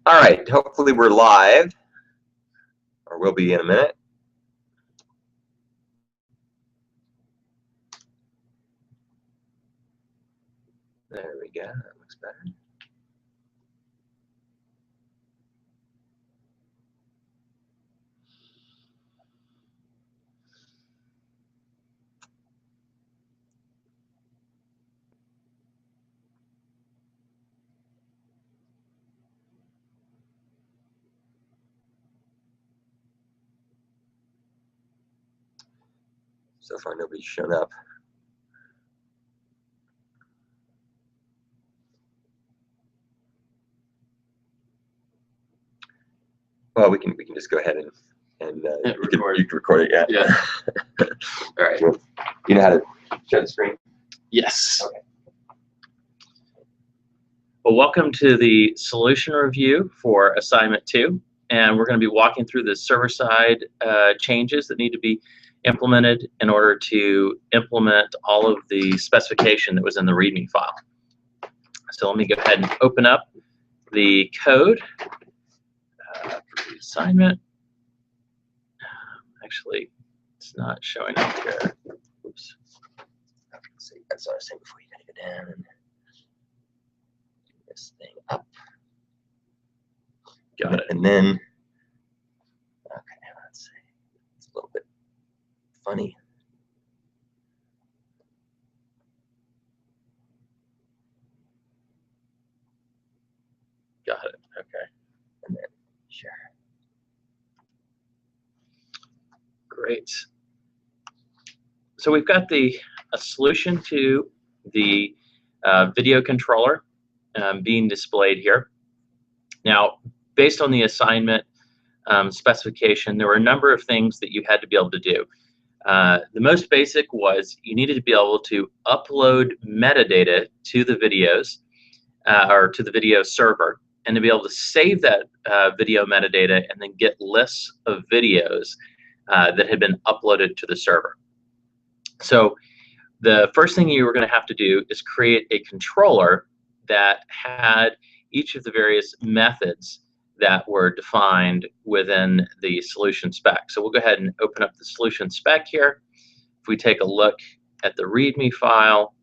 All right, hopefully we're live, or we'll be in a minute. There we go, that looks better. So far, nobody's shown up. Well, we can just go ahead and you can record it. Yeah. All right. You know how to share the screen? Yes. Okay. Well, welcome to the solution review for assignment 2, and we're going to be walking through the server-side changes that need to be implemented in order to implement all of the specification that was in the README file. So let me go ahead and open up the code for the assignment. Actually, it's not showing up here. Oops. Let's see, that's what I was saying before. You gotta go down and this thing up. Got it. And then, okay, let's see. It's a little bit funny. Got it. Okay. And then share. Great. So we've got a solution to the video controller being displayed here. Now, based on the assignment specification, there were a number of things that you had to be able to do. The most basic was you needed to be able to upload metadata to the videos or to the video server, and to be able to save that video metadata and then get lists of videos that had been uploaded to the server. So the first thing you were going to have to do is create a controller that had each of the various methods that were defined within the solution spec. So we'll go ahead and open up the solution spec here. If we take a look at the README file,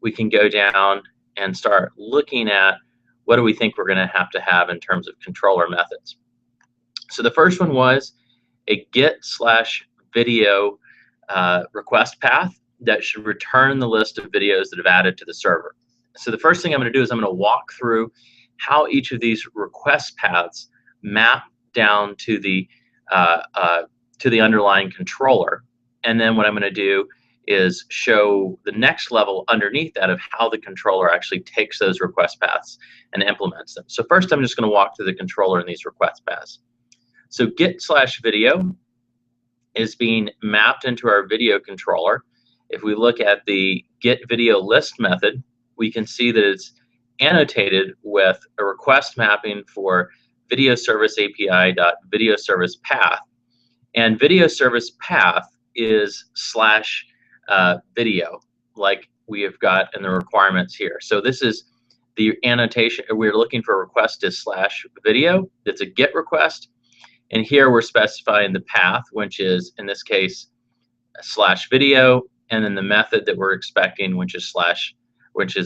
we can go down and start looking at what do we think we're going to have in terms of controller methods. So the first one was a get/video request path that should return the list of videos that have added to the server. So the first thing I'm going to do is I'm going to walk through how each of these request paths map down to the underlying controller, and then what I'm going to do is show the next level underneath that of how the controller actually takes those request paths and implements them. So first, I'm just going to walk through the controller and these request paths. So get/video is being mapped into our video controller. If we look at the get video list method, we can see that it's annotated with a request mapping for video service API.video service path, and video service path is /video, like we have got in the requirements here. So this is the annotation. We're looking for a request to /video. It's a get request. And here we're specifying the path, which is, in this case, /video, and then the method that we're expecting, which is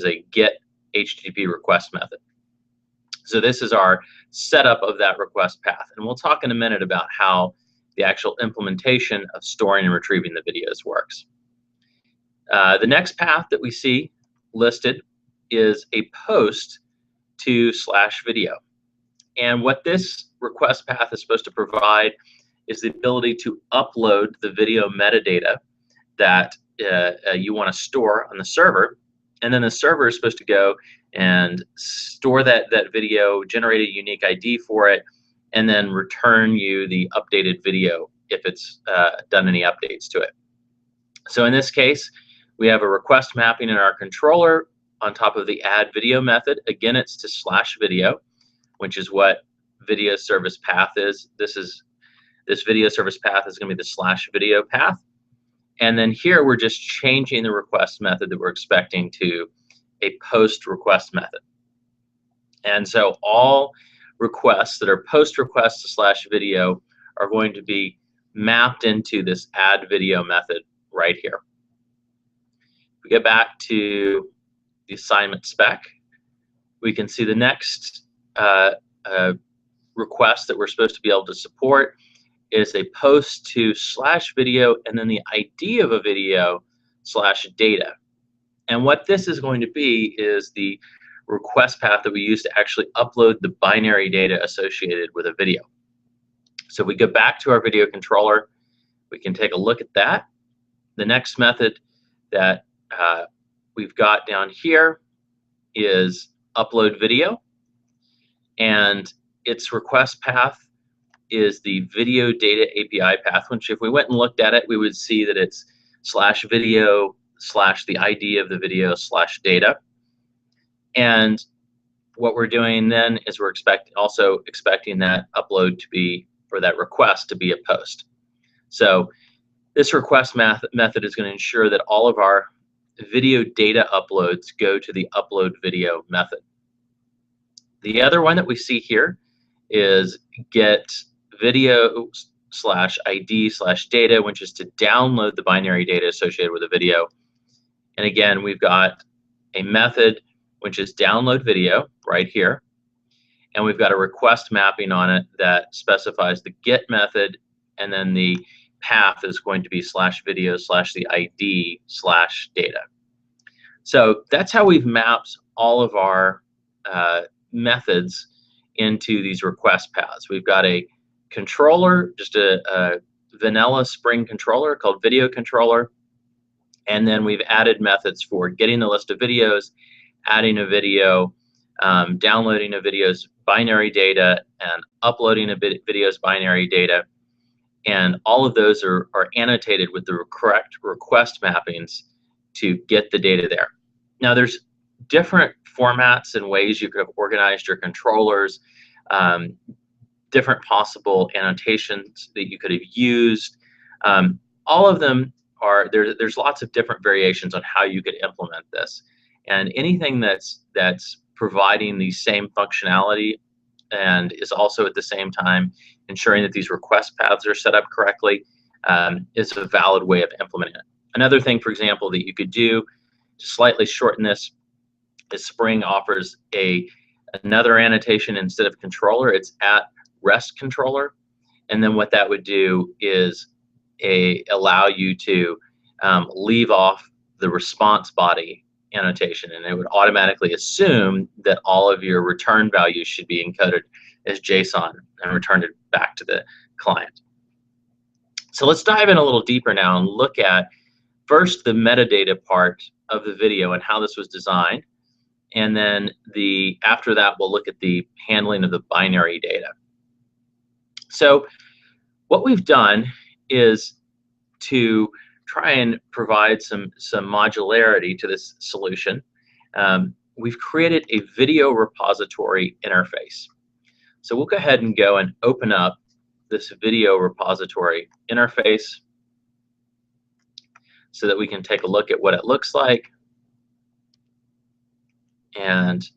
a get HTTP request method. So this is our setup of that request path. And we'll talk in a minute about how the actual implementation of storing and retrieving the videos works. The next path that we see listed is a post to /video. And what this request path is supposed to provide is the ability to upload the video metadata that you want to store on the server, and then the server is supposed to go and store that video, generate a unique ID for it, and then return you the updated video if it's done any updates to it. So in this case, we have a request mapping in our controller on top of the add video method. Again, it's to /video, which is what video service path is. This video service path is going to be the /video path. And then here we're just changing the request method that we're expecting to a post request method. And so all requests that are post request slash video are going to be mapped into this add video method right here. If we get back to the assignment spec, we can see the next request that we're supposed to be able to support is a post to slash video and then the ID of a video slash data. And what this is going to be is the request path that we use to actually upload the binary data associated with a video. So we go back to our video controller, we can take a look at that. The next method that we've got down here is upload video, and its request path is the video data API path, which if we went and looked at it, we would see that it's slash video slash the ID of the video slash data. And what we're doing then is we're also expecting that upload to be, or that request to be a post. So this request method is going to ensure that all of our video data uploads go to the upload video method. The other one that we see here is get video slash ID slash data, which is to download the binary data associated with a video. And again, we've got a method which is download video right here. And we've got a request mapping on it that specifies the get method, and then the path is going to be slash video slash the ID slash data. So that's how we've mapped all of our methods into these request paths. We've got a controller, just a vanilla Spring controller called video controller, and then we've added methods for getting the list of videos, adding a video, downloading a video's binary data, and uploading a video's binary data. And all of those are annotated with the correct request mappings to get the data there. Now there's different formats and ways you could have organized your controllers, different possible annotations that you could have used. All of them are, there's lots of different variations on how you could implement this. And anything that's providing the same functionality and is also at the same time ensuring that these request paths are set up correctly is a valid way of implementing it. Another thing, for example, that you could do to slightly shorten this is Spring offers another annotation instead of controller. It's at rest controller, and then what that would do is allow you to leave off the response body annotation, and it would automatically assume that all of your return values should be encoded as JSON and returned it back to the client. So let's dive in a little deeper now and look at first the metadata part of the video and how this was designed, and then after that we'll look at the handling of the binary data. So what we've done is to try and provide some modularity to this solution. We've created a video repository interface. So we'll go ahead and go and open up this video repository interface so that we can take a look at what it looks like. And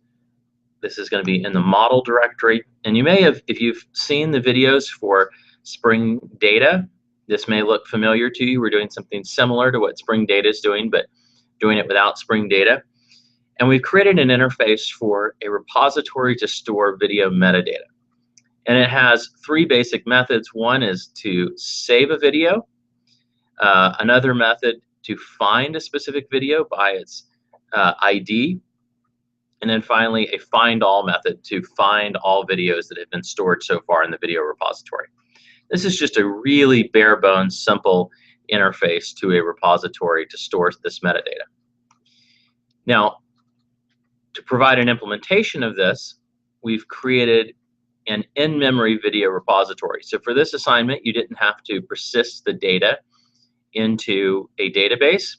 this is going to be in the model directory. And you may have, if you've seen the videos for Spring Data, this may look familiar to you. We're doing something similar to what Spring Data is doing, but doing it without Spring Data. And we've created an interface for a repository to store video metadata. And it has three basic methods. One is to save a video, another method to find a specific video by its ID, and then finally a find all method to find all videos that have been stored so far in the video repository. This is just a really bare bones, simple interface to a repository to store this metadata. Now, to provide an implementation of this, we've created an in-memory video repository. So for this assignment, you didn't have to persist the data into a database.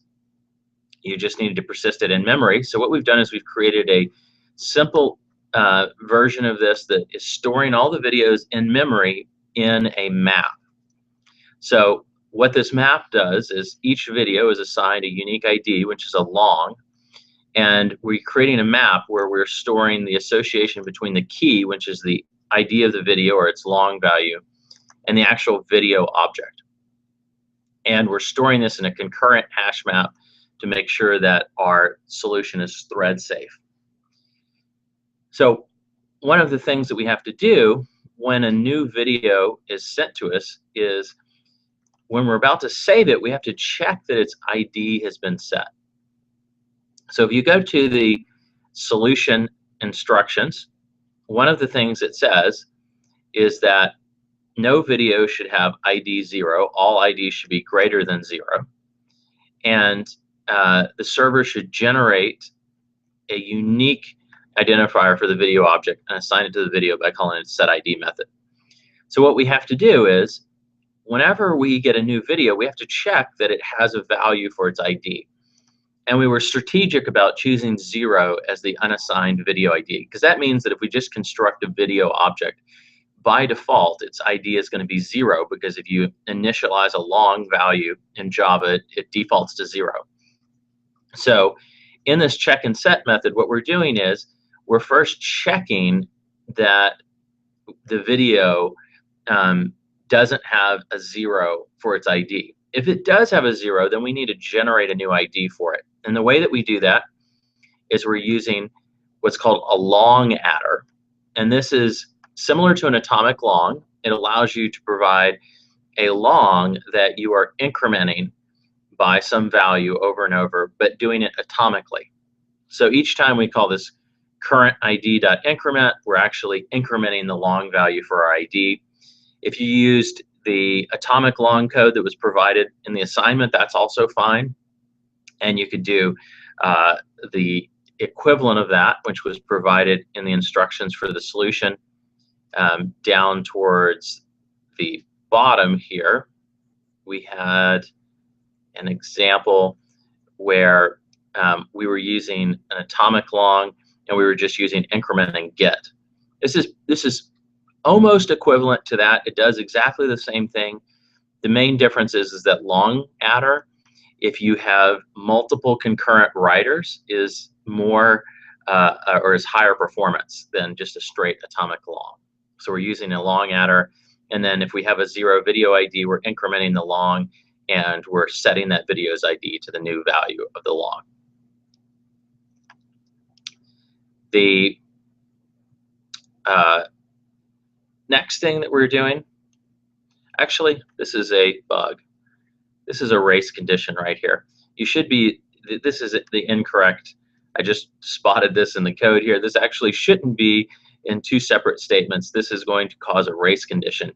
You just needed to persist it in memory. So what we've done is we've created a simple version of this that is storing all the videos in memory in a map. So what this map does is each video is assigned a unique ID, which is a long, and we're creating a map where we're storing the association between the key, which is the ID of the video or its long value, and the actual video object. And we're storing this in a concurrent hash map to make sure that our solution is thread safe. So one of the things that we have to do when a new video is sent to us is when we're about to save it, we have to check that its ID has been set. So if you go to the solution instructions, one of the things it says is that no video should have ID 0. All IDs should be greater than 0. And the server should generate a unique identifier for the video object and assign it to the video by calling it setID method. So what we have to do is, whenever we get a new video, we have to check that it has a value for its ID. And we were strategic about choosing 0 as the unassigned video ID, because that means that if we just construct a video object, by default, its ID is going to be 0, because if you initialize a long value in Java, it defaults to 0. So in this check and set method, what we're doing is we're first checking that the video doesn't have a 0 for its ID. If it does have a 0, then we need to generate a new ID for it. And the way that we do that is we're using what's called a long adder. And this is similar to an atomic long. It allows you to provide a long that you are incrementing by some value over and over, but doing it atomically. So each time we call this current ID.increment, we're actually incrementing the long value for our ID. If you used the atomic long code that was provided in the assignment, that's also fine. And you could do the equivalent of that, which was provided in the instructions for the solution. Down towards the bottom here, we had an example where we were using an atomic long and we were just using increment and get. This is almost equivalent to that. It does exactly the same thing. The main difference is that long adder, if you have multiple concurrent writers, is more or is higher performance than just a straight atomic long. So we're using a long adder, and then if we have a 0 video ID, we're incrementing the long, and we're setting that video's ID to the new value of the long. The next thing that we're doing, actually, this is a bug. This is a race condition right here. You should be, this is the incorrect, I just spotted this in the code here. This actually shouldn't be in 2 separate statements. This is going to cause a race condition.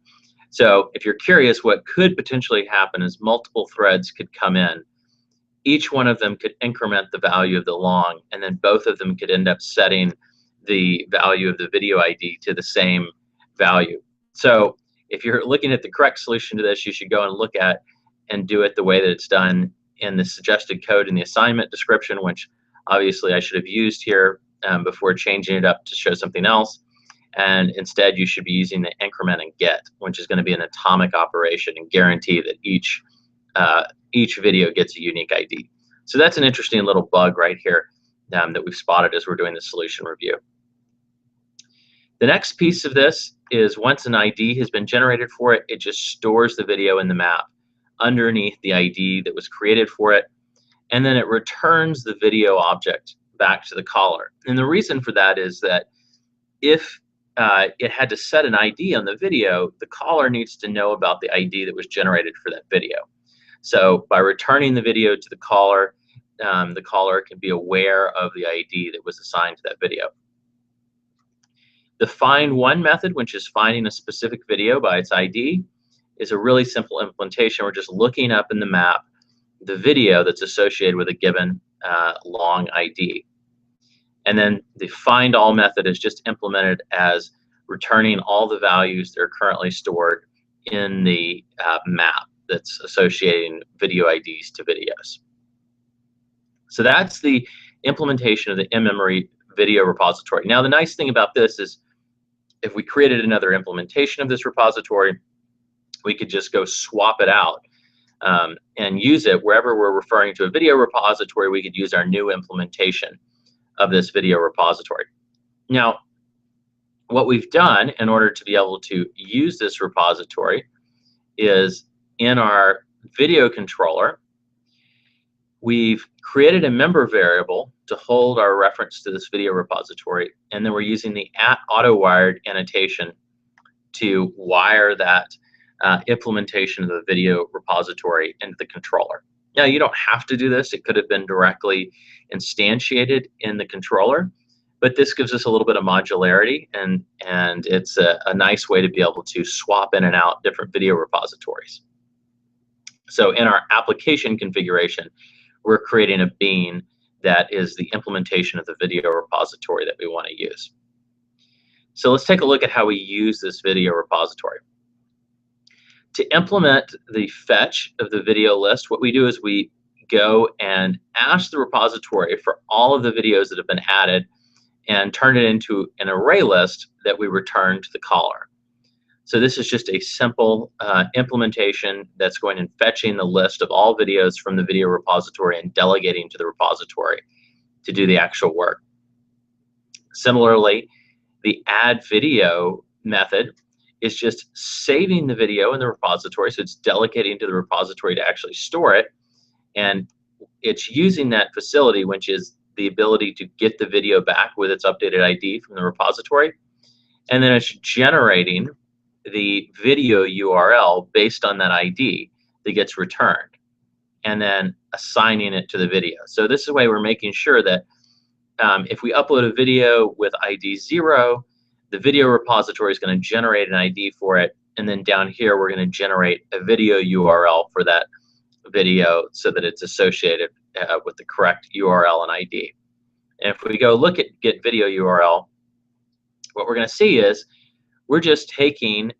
So if you're curious, what could potentially happen is multiple threads could come in. Each one of them could increment the value of the long, and then both of them could end up setting the value of the video ID to the same value. So if you're looking at the correct solution to this, you should go and look at and do it the way that it's done in the suggested code in the assignment description, which obviously I should have used here before changing it up to show something else. And instead, you should be using the increment and get, which is going to be an atomic operation and guarantee that each video gets a unique ID. So that's an interesting little bug right here that we've spotted as we're doing the solution review. The next piece of this is once an ID has been generated for it, it just stores the video in the map underneath the ID that was created for it, and then it returns the video object back to the caller. And the reason for that is that if it had to set an ID on the video, the caller needs to know about the ID that was generated for that video. So by returning the video to the caller can be aware of the ID that was assigned to that video. The find one method, which is finding a specific video by its ID, is a really simple implementation. We're just looking up in the map the video that's associated with a given long ID. And then the find all method is just implemented as returning all the values that are currently stored in the map that's associating video IDs to videos. So that's the implementation of the in-memory video repository. Now, the nice thing about this is if we created another implementation of this repository, we could just go swap it out and use it wherever we're referring to a video repository. We could use our new implementation of this video repository. Now, what we've done in order to be able to use this repository is in our video controller, we've created a member variable to hold our reference to this video repository, and then we're using the @AutoWired annotation to wire that implementation of the video repository into the controller. Now, you don't have to do this. It could have been directly instantiated in the controller, but this gives us a little bit of modularity, and it's a nice way to be able to swap in and out different video repositories. So in our application configuration, we're creating a bean that is the implementation of the video repository that we want to use. So let's take a look at how we use this video repository. To implement the fetch of the video list, what we do is we go and ask the repository for all of the videos that have been added and turn it into an array list that we return to the caller. So this is just a simple implementation that's going and fetching the list of all videos from the video repository and delegating to the repository to do the actual work. Similarly, the add video method is just saving the video in the repository, so it's delegating to the repository to actually store it, and it's using that facility, which is the ability to get the video back with its updated ID from the repository, and then it's generating the video URL based on that ID that gets returned, and then assigning it to the video. So this is the way we're making sure that if we upload a video with ID 0, the video repository is going to generate an ID for it, and then down here we're going to generate a video URL for that video so that it's associated with the correct URL and ID. And if we go look at get video URL, what we're going to see is we're just taking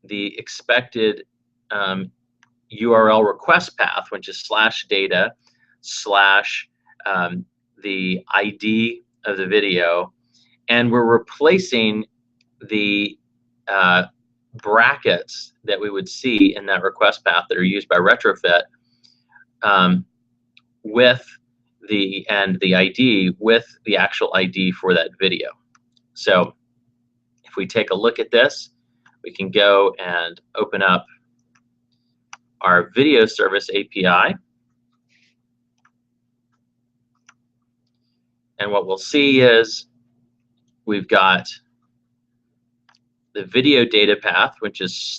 the expected URL request path, which is /data/ the ID of the video, and we're replacing the brackets that we would see in that request path that are used by retrofit with the ID with the actual ID for that video. So if we take a look at this, we can go and open up our video service API. And what we'll see is we've got the video data path, which is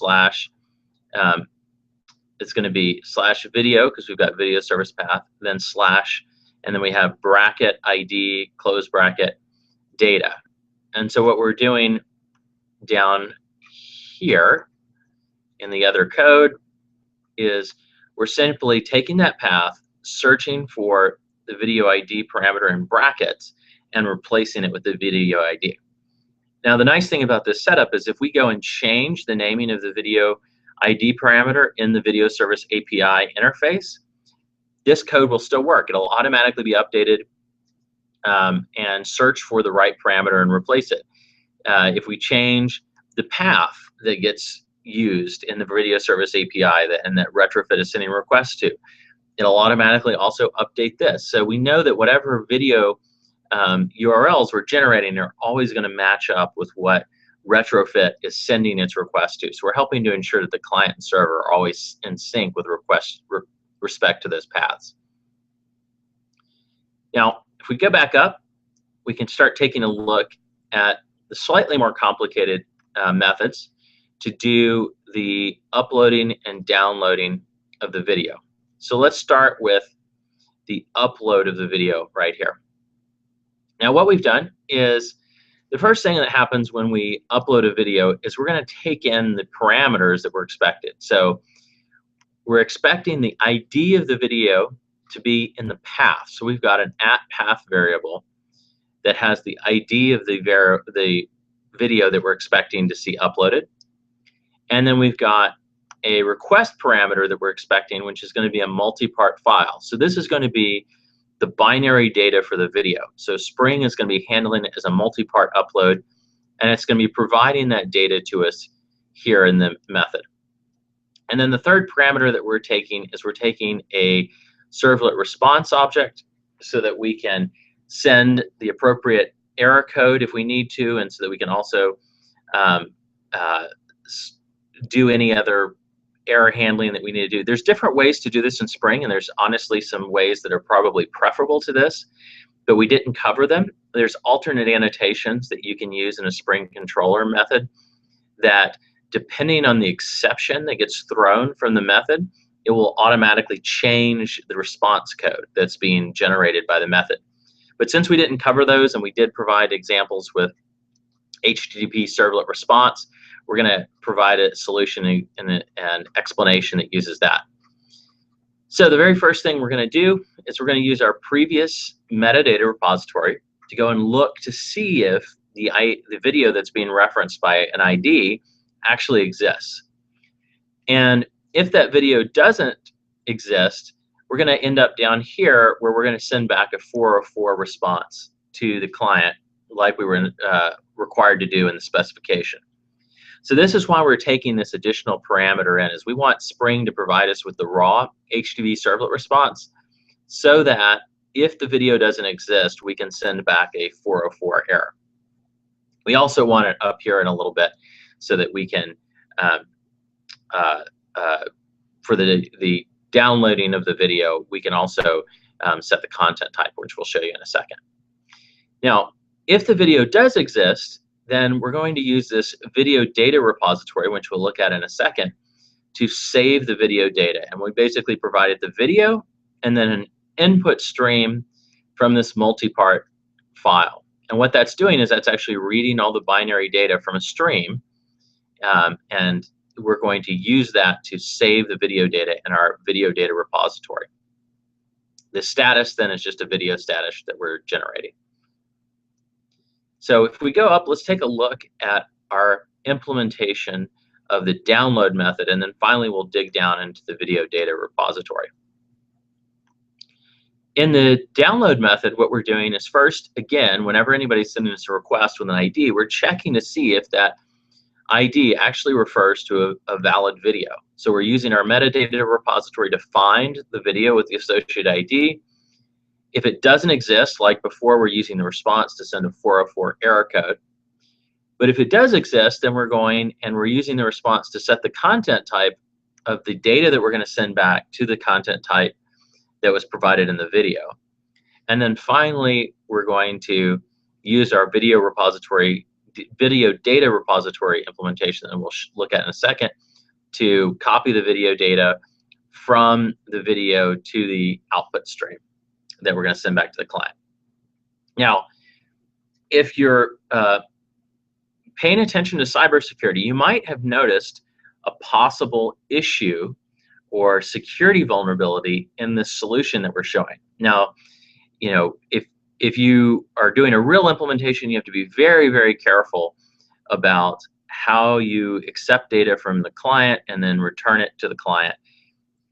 it's going to be /video because we've got video service path, then / and then we have bracket ID, close bracket, data. And so what we're doing down here in the other code is we're simply taking that path, searching for the video ID parameter in brackets, and replacing it with the video ID. Now, the nice thing about this setup is if we go and change the naming of the video ID parameter in the video service API interface, this code will still work. It'll automatically be updated and search for the right parameter and replace it. If we change the path that gets used in the video service API and that retrofit is sending requests to, it'll automatically also update this. So we know that whatever video URLs we're generating are always going to match up with what retrofit is sending its request to. So we're helping to ensure that the client and server are always in sync with respect to those paths. Now, if we go back up, we can start taking a look at the slightly more complicated methods to do the uploading and downloading of the video. So let's start with the upload of the video right here. Now, what we've done is the first thing that happens when we upload a video is we're going to take in the parameters that we're expected. So we're expecting the ID of the video to be in the path. So we've got an @path variable that has the ID of the video that we're expecting to see uploaded. And then we've got a request parameter that we're expecting, which is going to be a multi-part file. So this is going to be the binary data for the video. So Spring is going to be handling it as a multi-part upload, and it's going to be providing that data to us here in the method. And then the third parameter that we're taking is we're taking a servlet response object so that we can send the appropriate error code if we need to, and so that we can also do any other error handling that we need to do. There's different ways to do this in Spring, and there's honestly some ways that are probably preferable to this, but we didn't cover them. There's alternate annotations that you can use in a Spring controller method that, depending on the exception that gets thrown from the method, it will automatically change the response code that's being generated by the method. But since we didn't cover those, and we did provide examples with HTTP servlet response, we're going to provide a solution and an explanation that uses that. So the very first thing we're going to do is we're going to use our previous metadata repository to go and look to see if the video that's being referenced by an ID actually exists. And if that video doesn't exist, we're going to end up down here where we're going to send back a 404 response to the client, like we were required to do in the specification. So this is why we're taking this additional parameter in, is we want Spring to provide us with the raw HTTP servlet response, so that if the video doesn't exist, we can send back a 404 error. We also want it up here in a little bit so that we can, for the downloading of the video, we can also set the content type, which we'll show you in a second. Now, if the video does exist, then we're going to use this video data repository, which we'll look at in a second, to save the video data. And we basically provided the video and then an input stream from this multi-part file. And what that's doing is that's actually reading all the binary data from a stream, and we're going to use that to save the video data in our video data repository. The status then is just a video status that we're generating. So if we go up, let's take a look at our implementation of the download method, and then finally we'll dig down into the video data repository. In the download method, what we're doing is first, again, whenever anybody's sending us a request with an ID, we're checking to see if that ID actually refers to a valid video. So we're using our metadata repository to find the video with the associated ID. If it doesn't exist, like before, we're using the response to send a 404 error code. But if it does exist, then we're going and we're using the response to set the content type of the data that we're going to send back to the content type that was provided in the video. And then finally, we're going to use our video data repository implementation, and we'll look at in a second, to copy the video data from the video to the output stream that we're going to send back to the client. Now, if you're paying attention to cybersecurity, you might have noticed a possible issue or security vulnerability in this solution that we're showing. Now, you know, if you are doing a real implementation, you have to be very, very careful about how you accept data from the client and then return it to the client.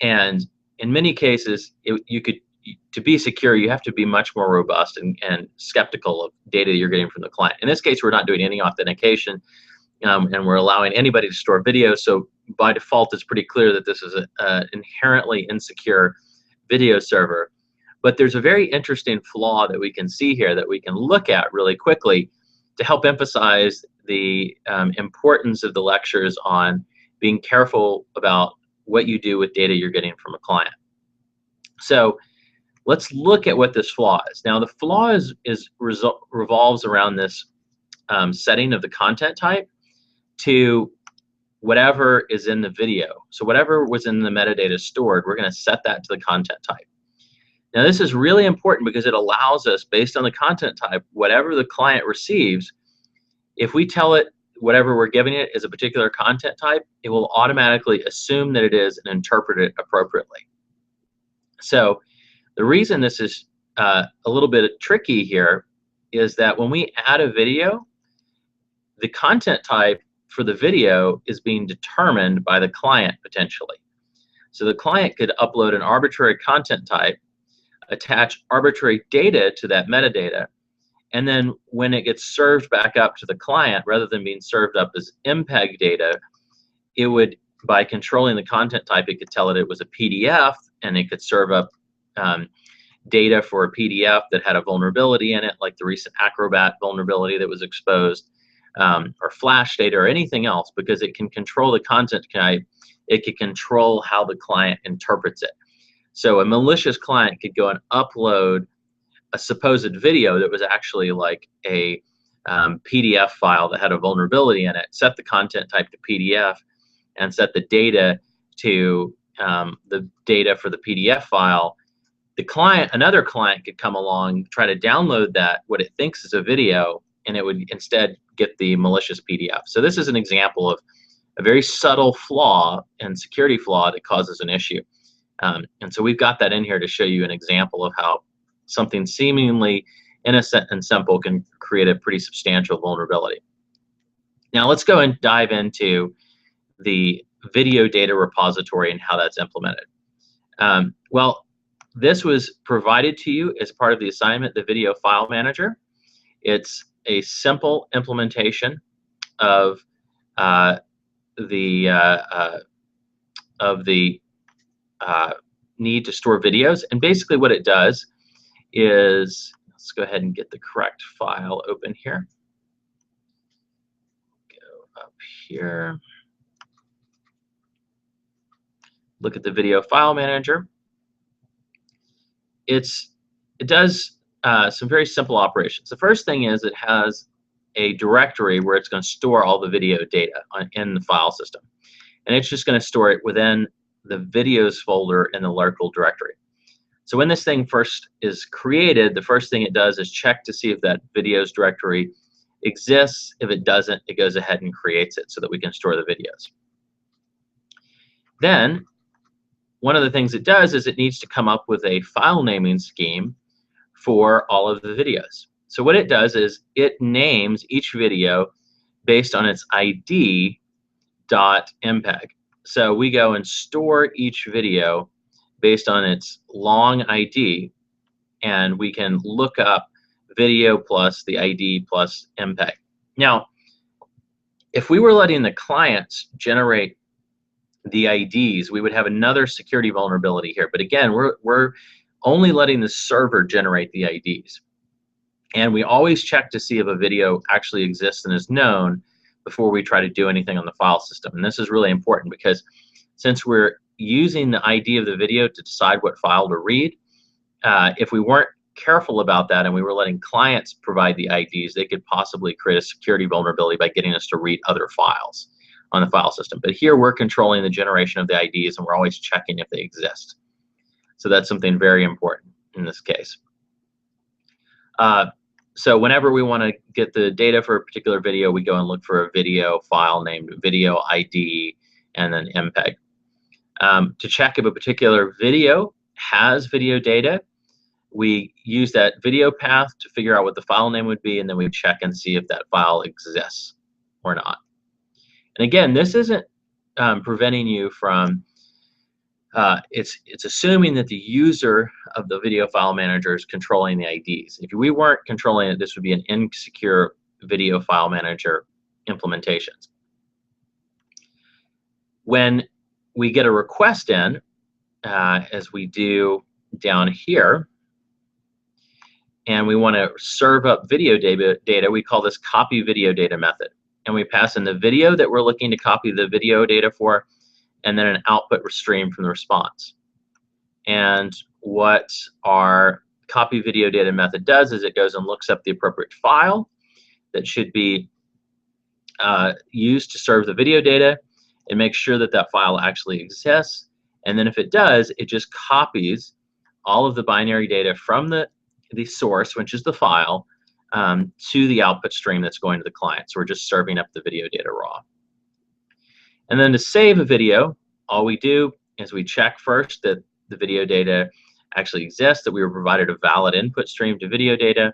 And in many cases, to be secure, you have to be much more robust and skeptical of data you're getting from the client. In this case, we're not doing any authentication, and we're allowing anybody to store video. So by default, it's pretty clear that this is an inherently insecure video server. But there's a very interesting flaw that we can see here that we can look at really quickly to help emphasize the importance of the lectures on being careful about what you do with data you're getting from a client. So let's look at what this flaw is. Now, the flaw revolves around this setting of the content type to whatever is in the video. So whatever was in the metadata stored, we're going to set that to the content type. Now, this is really important because it allows us, based on the content type, whatever the client receives, if we tell it whatever we're giving it is a particular content type, it will automatically assume that it is and interpret it appropriately. So the reason this is a little bit tricky here is that when we add a video, the content type for the video is being determined by the client potentially. So the client could upload an arbitrary content type, attach arbitrary data to that metadata, and then when it gets served back up to the client, rather than being served up as MPEG data, it would, by controlling the content type, it could tell it was a PDF, and it could serve up data for a PDF that had a vulnerability in it, like the recent Acrobat vulnerability that was exposed, or Flash data, or anything else, because it can control the content type. It can control how the client interprets it. So a malicious client could go and upload a supposed video that was actually like a PDF file that had a vulnerability in it, set the content type to PDF, and set the data to the data for the PDF file. The client, another client, could come along, try to download that, what it thinks is a video, and it would instead get the malicious PDF. So this is an example of a very subtle flaw and security flaw that causes an issue. And so we've got that in here to show you an example of how something seemingly innocent and simple can create a pretty substantial vulnerability. Now let's go and dive into the video data repository and how that's implemented. Well, this was provided to you as part of the assignment, the Video File Manager. It's a simple implementation of the need to store videos. And basically what it does is, let's go ahead and get the correct file open here. Go up here. Look at the Video File Manager. It does some very simple operations. The first thing is it has a directory where it's going to store all the video data in the file system. And it's just going to store it within the videos folder in the local directory. So when this thing first is created, the first thing it does is check to see if that videos directory exists. If it doesn't, it goes ahead and creates it so that we can store the videos. Then one of the things it does is it needs to come up with a file naming scheme for all of the videos. So what it does is it names each video based on its ID.mpeg. So we go and store each video based on its long ID, and we can look up video plus the ID plus MPEG. Now, if we were letting the clients generate the IDs, we would have another security vulnerability here. But again, we're only letting the server generate the IDs. And we always check to see if a video actually exists and is known before we try to do anything on the file system. And this is really important because since we're using the ID of the video to decide what file to read, if we weren't careful about that and we were letting clients provide the IDs, they could possibly create a security vulnerability by getting us to read other files on the file system. But here we're controlling the generation of the IDs and we're always checking if they exist. So that's something very important in this case. So whenever we want to get the data for a particular video, we go and look for a video file named video ID and then MPEG. To check if a particular video has video data, we use that video path to figure out what the file name would be, and then we check and see if that file exists or not. And again, this isn't preventing you from, it's assuming that the user of the video file manager is controlling the IDs. If we weren't controlling it, this would be an insecure video file manager implementations. When we get a request in, as we do down here, and we want to serve up video data, we call this copy video data method. And we pass in the video that we're looking to copy the video data for, and then an output stream from the response. And what our copy video data method does is it goes and looks up the appropriate file that should be used to serve the video data and makes sure that that file actually exists. And then if it does, it just copies all of the binary data from the source, which is the file, to the output stream that's going to the client. So we're just serving up the video data raw. And then to save a video, all we do is we check first that the video data actually exists, that we were provided a valid input stream to video data.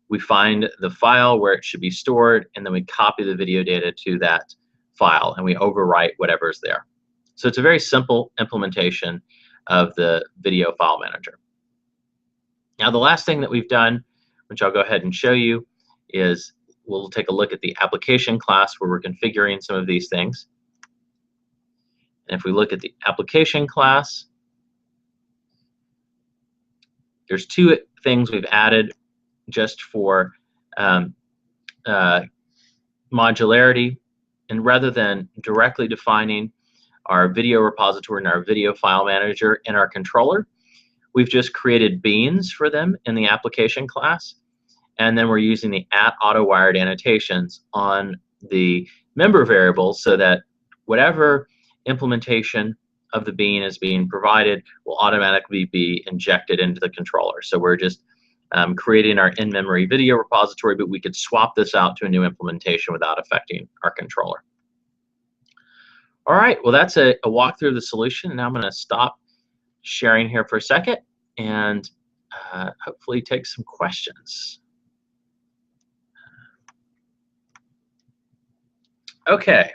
We find the file where it should be stored, and then we copy the video data to that file, and we overwrite whatever's there. So it's a very simple implementation of the video file manager. Now, the last thing that we've done, which I'll go ahead and show you, is we'll take a look at the application class where we're configuring some of these things. And if we look at the application class, There's two things we've added just for modularity, and rather than directly defining our video repository and our video file manager in our controller, we've just created beans for them in the application class, and then we're using the @AutoWired annotations on the member variables so that whatever implementation of the bean is being provided will automatically be injected into the controller. So we're just creating our in-memory video repository, but we could swap this out to a new implementation without affecting our controller. All right, well, that's a walkthrough of the solution. Now I'm going to stop sharing here for a second and hopefully take some questions. Okay,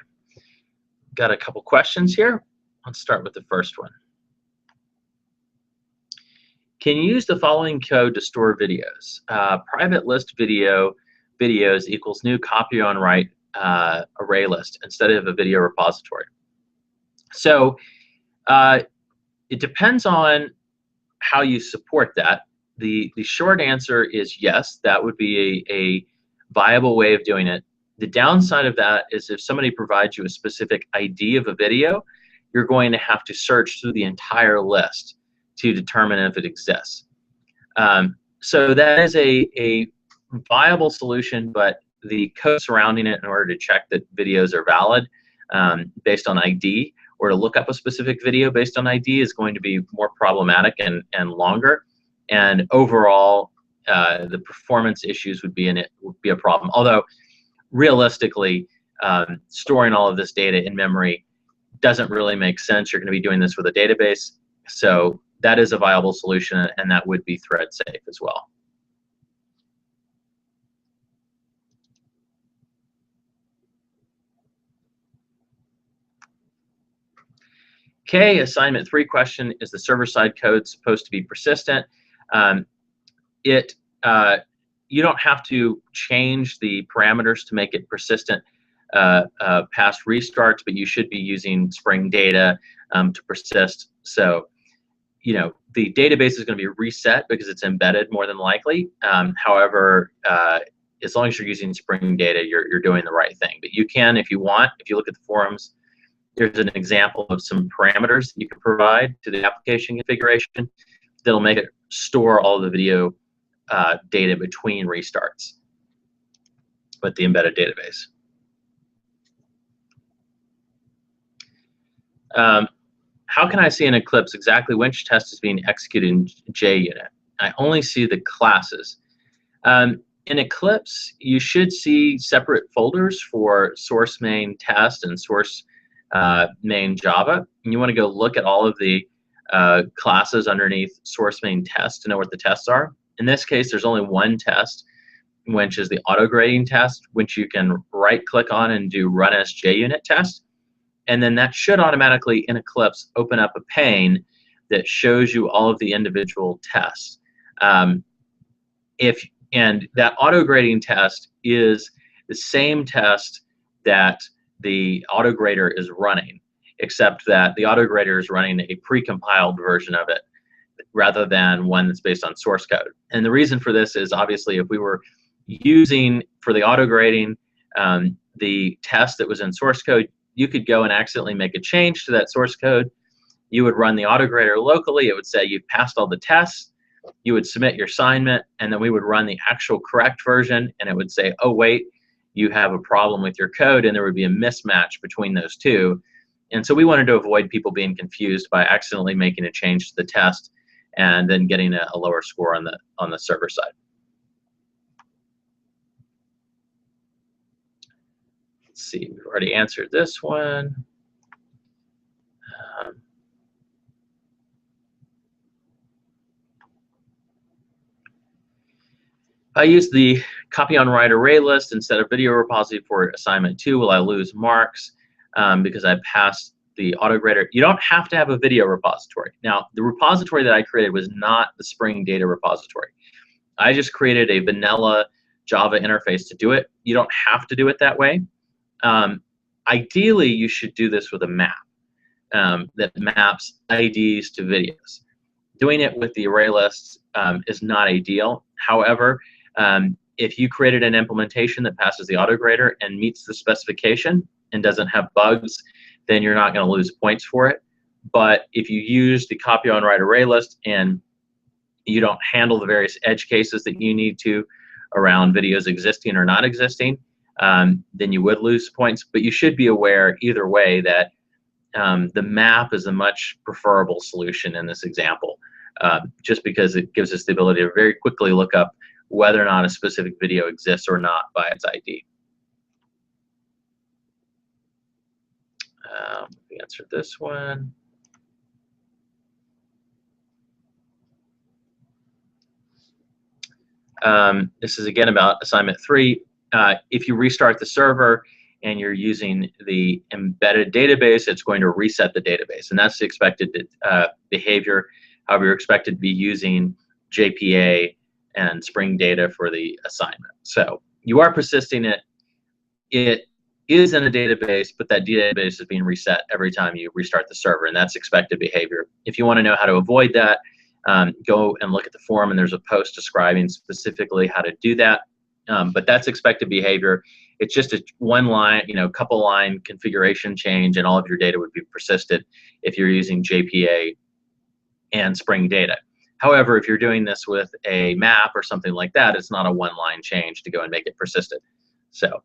got a couple questions here. Let's start with the first one. Can you use the following code to store videos? Private list videos equals new copy on write array list instead of a video repository. So it depends on how you support that. The short answer is yes, that would be a viable way of doing it. The downside of that is if somebody provides you a specific ID of a video, you're going to have to search through the entire list to determine if it exists. So that is a viable solution, but the code surrounding it in order to check that videos are valid based on ID, or to look up a specific video based on ID, is going to be more problematic and longer. And overall, the performance issues would be a problem. Although realistically, storing all of this data in memory doesn't really make sense. You're going to be doing this with a database. So that is a viable solution, and that would be thread safe as well. Okay, assignment 3 question, is the server-side code supposed to be persistent? You don't have to change the parameters to make it persistent past restarts, but you should be using Spring data to persist. So, you know, the database is going to be reset because it's embedded more than likely. However, as long as you're using Spring data, you're doing the right thing. But you can, if you want, if you look at the forums, there's an example of some parameters that you can provide to the application configuration that'll make it store all the video data between restarts with the embedded database. How can I see in Eclipse exactly which test is being executed in JUnit? I only see the classes. In Eclipse, you should see separate folders for source main test and source main Java. And you want to go look at all of the classes underneath source main test to know what the tests are. In this case, there's only one test, which is the auto grading test, which you can right-click on and do run as JUnit test. And then that should automatically, in Eclipse, open up a pane that shows you all of the individual tests. And that auto grading test is the same test that the auto grader is running, except that the auto grader is running a pre-compiled version of it rather than one that's based on source code. And the reason for this is obviously if we were using for the auto grading the test that was in source code, you could go and accidentally make a change to that source code. You would run the auto grader locally. It would say you've passed all the tests. You would submit your assignment, and then we would run the actual correct version, and it would say, oh, wait, you have a problem with your code, and there would be a mismatch between those two. And so we wanted to avoid people being confused by accidentally making a change to the test and then getting a lower score on the server side. Let's see, we've already answered this one. I use the copy on write array list instead of video repository for assignment 2. Will I lose marks because I passed the auto grader? You don't have to have a video repository. Now, the repository that I created was not the Spring data repository. I just created a vanilla Java interface to do it. You don't have to do it that way. Ideally, you should do this with a map that maps IDs to videos. Doing it with the array lists is not ideal. However, if you created an implementation that passes the autograder and meets the specification and doesn't have bugs, then you're not going to lose points for it. But if you use the copy on write array list and you don't handle the various edge cases that you need to around videos existing or not existing, then you would lose points. But you should be aware either way that the map is a much preferable solution in this example, just because it gives us the ability to very quickly look up whether or not a specific video exists or not by its ID. We answered this one. This is again about assignment 3. If you restart the server and you're using the embedded database, it's going to reset the database, and that's the expected behavior. However, you're expected to be using JPA and Spring data for the assignment. So you are persisting it. It is in a database, but that database is being reset every time you restart the server, and that's expected behavior. If you want to know how to avoid that, go and look at the forum, and there's a post describing specifically how to do that. But that's expected behavior. It's just a one line, couple line configuration change, and all of your data would be persisted if you're using JPA and Spring data. However, if you're doing this with a map or something like that, it's not a one line change to go and make it persisted. So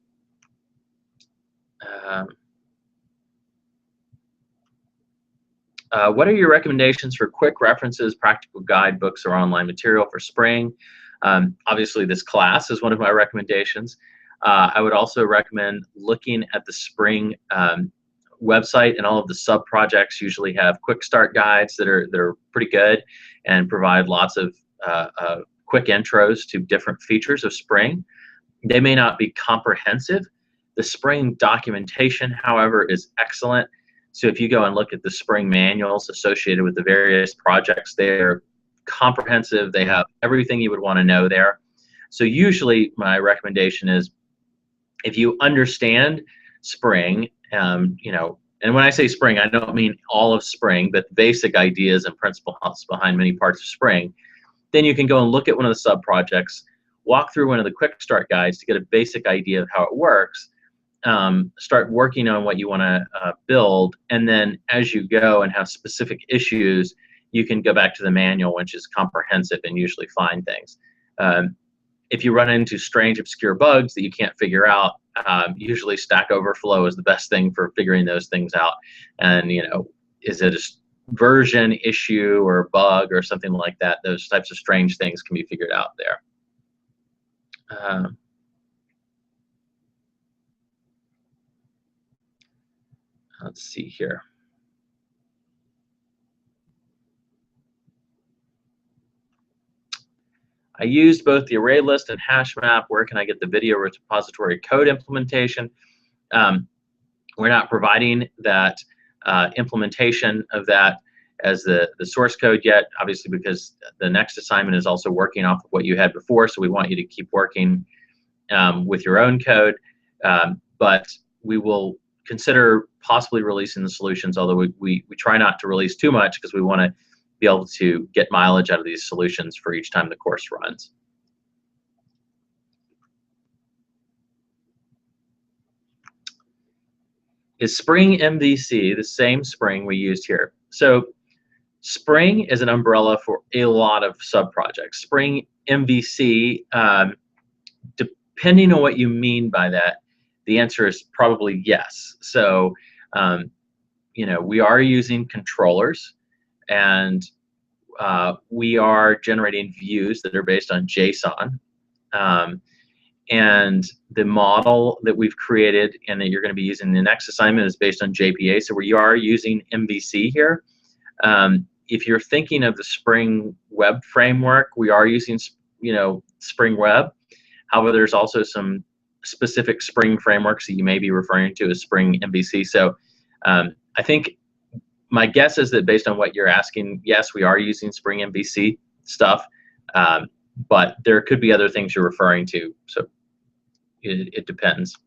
what are your recommendations for quick references, practical guidebooks, or online material for Spring? Obviously, this class is one of my recommendations. I would also recommend looking at the Spring website, and all of the sub-projects usually have quick start guides that are pretty good and provide lots of quick intros to different features of Spring. They may not be comprehensive. The Spring documentation, however, is excellent. So if you go and look at the Spring manuals associated with the various projects, they're comprehensive. They have everything you would want to know there. So usually my recommendation is, if you understand Spring, and when I say Spring, I don't mean all of Spring, but the basic ideas and principles behind many parts of Spring, then you can go and look at one of the sub-projects, walk through one of the quick start guides to get a basic idea of how it works, start working on what you want to build, and then as you go and have specific issues, you can go back to the manual, which is comprehensive, and usually find things. If you run into strange, obscure bugs that you can't figure out, usually Stack Overflow is the best thing for figuring those things out. And is it a version issue or bug or something like that? Those types of strange things can be figured out there. Let's see here. I used both the array list and hash map. Where can I get the video repository code implementation? We're not providing that implementation of that as the source code yet, obviously, because the next assignment is also working off of what you had before, so we want you to keep working with your own code. But we will consider possibly releasing the solutions, although we try not to release too much because we want to be able to get mileage out of these solutions for each time the course runs. Is Spring MVC the same Spring we used here? So Spring is an umbrella for a lot of sub-projects. Spring MVC, depending on what you mean by that, the answer is probably yes. So, we are using controllers, and we are generating views that are based on JSON. And the model that we've created and that you're going to be using in the next assignment is based on JPA. So we are using MVC here. If you're thinking of the Spring Web framework, we are using, Spring Web. However, there's also some specific Spring frameworks that you may be referring to as Spring MVC. So I think my guess is that based on what you're asking, yes, we are using Spring MVC stuff, but there could be other things you're referring to. So it depends.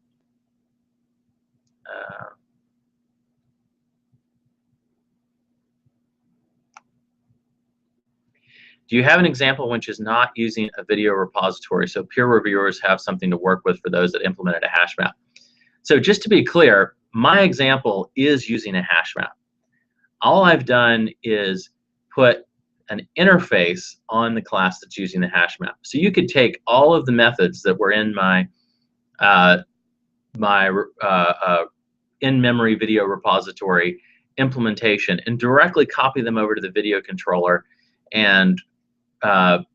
Do you have an example which is not using a video repository so peer reviewers have something to work with for those that implemented a hash map? So just to be clear, my example is using a hash map. All I've done is put an interface on the class that's using the hash map. So you could take all of the methods that were in my in-memory video repository implementation and directly copy them over to the video controller and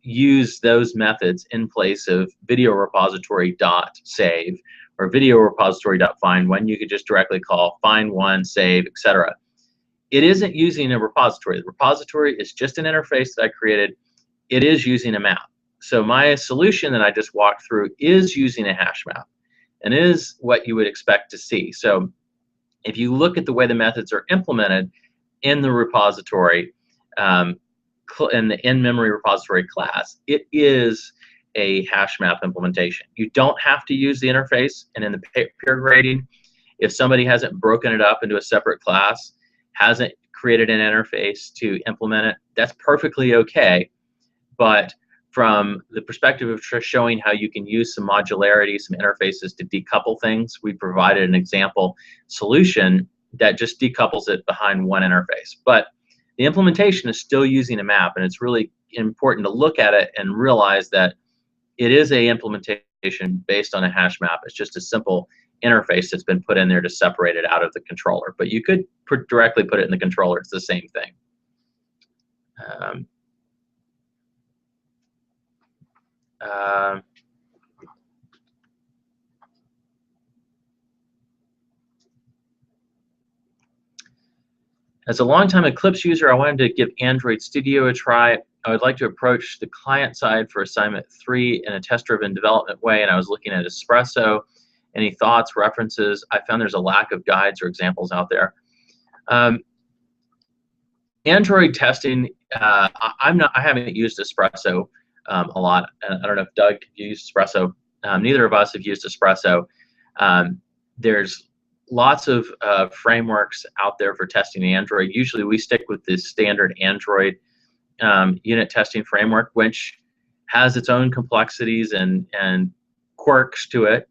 use those methods in place of video repository.save or video repository.find when you could just directly call find one, save, etc. It isn't using a repository. The repository is just an interface that I created. It is using a map. So my solution that I just walked through is using a hash map and is what you would expect to see. So if you look at the way the methods are implemented in the repository, in the in-memory repository class, it is a hash map implementation. You don't have to use the interface, and in the peer grading, if somebody hasn't broken it up into a separate class, hasn't created an interface to implement it, that's perfectly okay. But from the perspective of showing how you can use some modularity, some interfaces to decouple things, we provided an example solution that just decouples it behind one interface. But the implementation is still using a map, and it's really important to look at it and realize that it is a implementation based on a hash map. It's just a simple interface that's been put in there to separate it out of the controller. But you could directly put it in the controller. It's the same thing. As a longtime Eclipse user, I wanted to give Android Studio a try. I would like to approach the client side for assignment 3 in a test-driven development way, and I was looking at Espresso. Any thoughts, references? I found there's a lack of guides or examples out there. Android testing, I haven't used Espresso a lot. I don't know if Doug used Espresso. Neither of us have used Espresso. There's lots of frameworks out there for testing Android. Usually we stick with the standard Android unit testing framework, which has its own complexities and quirks to it.